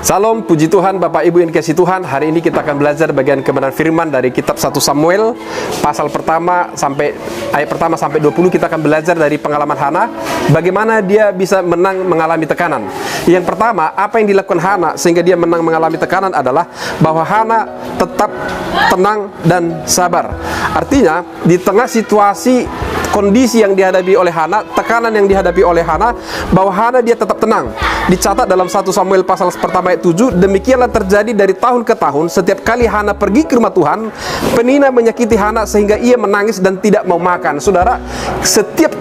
Salam, puji Tuhan, Bapak Ibu yang dikasihi Tuhan. Hari ini kita akan belajar bagian kebenaran firman dari kitab 1 Samuel pasal pertama sampai ayat pertama sampai 20. Kita akan belajar dari pengalaman Hana, bagaimana dia bisa menang mengalami tekanan. Yang pertama, apa yang dilakukan Hana sehingga dia menang mengalami tekanan adalah bahwa Hana tetap tenang dan sabar. Artinya, di tengah situasi kondisi yang dihadapi oleh Hana, tekanan yang dihadapi oleh Hana, bahwa Hana dia tetap tenang. Dicatat dalam 1 Samuel pasal pertama ayat 7, demikianlah terjadi dari tahun ke tahun. Setiap kali Hana pergi ke rumah Tuhan, penina menyakiti Hana sehingga ia menangis dan tidak mau makan. Saudara, setiap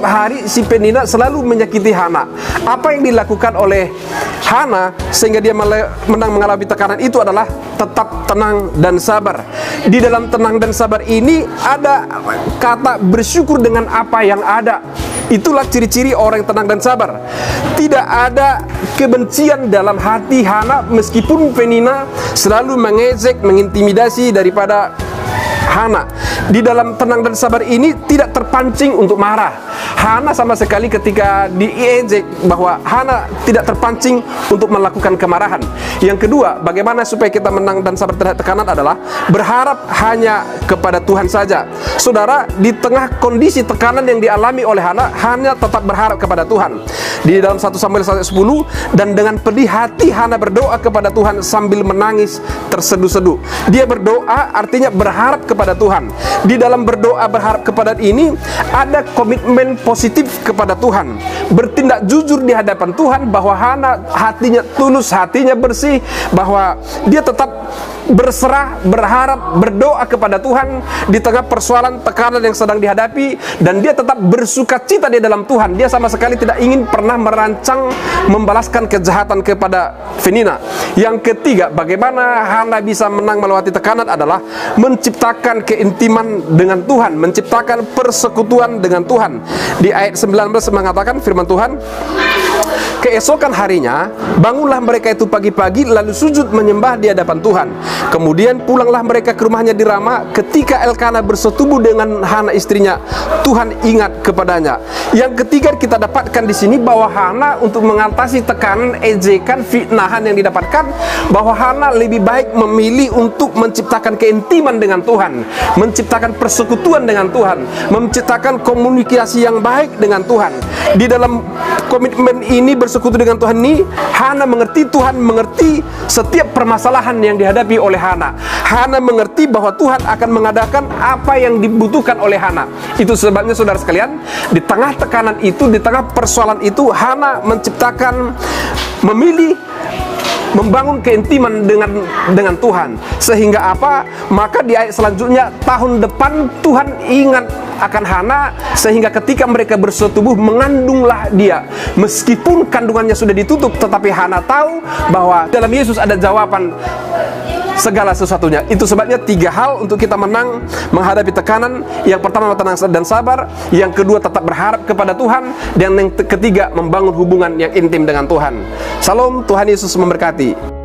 hari si penina selalu menyakiti Hana. Apa yang dilakukan oleh Hana sehingga dia menang mengalami tekanan itu adalah tetap tenang dan sabar. Di dalam tenang dan sabar ini ada kata bersyukur dengan apa yang ada. Itulah ciri-ciri orang yang tenang dan sabar. Tidak ada kebencian dalam hati Hana, meskipun penina selalu mengejek, mengintimidasi daripada Hana. Di dalam tenang dan sabar ini tidak terpancing untuk marah. Hana sama sekali ketika diejek, bahwa Hana tidak terpancing untuk melakukan kemarahan. Yang kedua, bagaimana supaya kita menang dan sabar terhadap tekanan adalah berharap hanya kepada Tuhan saja. Saudara, di tengah kondisi tekanan yang dialami oleh Hana, Hana tetap berharap kepada Tuhan. Di dalam 1 Samuel 10, dan dengan pedih hati Hana berdoa kepada Tuhan sambil menangis terseduh-seduh. Dia berdoa artinya berharap kepada Tuhan. Di dalam berdoa berharap kepada ini ada komitmen positif kepada Tuhan, bertindak jujur di hadapan Tuhan, bahwa Hana hatinya tulus, hatinya bersih, bahwa dia tetap berserah, berharap, berdoa kepada Tuhan di tengah persoalan tekanan yang sedang dihadapi, dan dia tetap bersuka cita di dalam Tuhan. Dia sama sekali tidak ingin pernah merancang membalaskan kejahatan kepada penina. Yang ketiga, bagaimana Hana bisa menang melewati tekanan adalah menciptakan keintiman dengan Tuhan, menciptakan persekutuan dengan Tuhan. Di ayat 19 mengatakan firman Tuhan, keesokan harinya bangunlah mereka itu pagi-pagi lalu sujud menyembah di hadapan Tuhan. Kemudian pulanglah mereka ke rumahnya di Rama. Ketika Elkana bersetubuh dengan Hana istrinya, Tuhan ingat kepadanya. Yang ketiga kita dapatkan di sini bahwa Hana untuk mengatasi tekanan, ejekan, fitnahan yang didapatkan, bahwa Hana lebih baik memilih untuk menciptakan keintiman dengan Tuhan, menciptakan persekutuan dengan Tuhan, menciptakan komunikasi yang baik dengan Tuhan. Di dalam komitmen ini, bersekutu dengan Tuhan ini, Hana mengerti, Tuhan mengerti setiap permasalahan yang dihadapi oleh Hana. Hana mengerti bahwa Tuhan akan mengadakan apa yang dibutuhkan oleh Hana. Itu sebabnya saudara sekalian, di tengah tekanan itu, di tengah persoalan itu, Hana menciptakan, memilih membangun keintiman dengan Tuhan. Sehingga apa? Maka di ayat selanjutnya, tahun depan Tuhan ingat akan Hana, sehingga ketika mereka bersetubuh mengandunglah dia. Meskipun kandungannya sudah ditutup, tetapi Hana tahu bahwa dalam Yesus ada jawaban segala sesuatunya. Itu sebabnya 3 hal untuk kita menang menghadapi tekanan. Yang pertama, tenang dan sabar. Yang kedua, tetap berharap kepada Tuhan. Dan yang ketiga, membangun hubungan yang intim dengan Tuhan. Salam, Tuhan Yesus memberkati.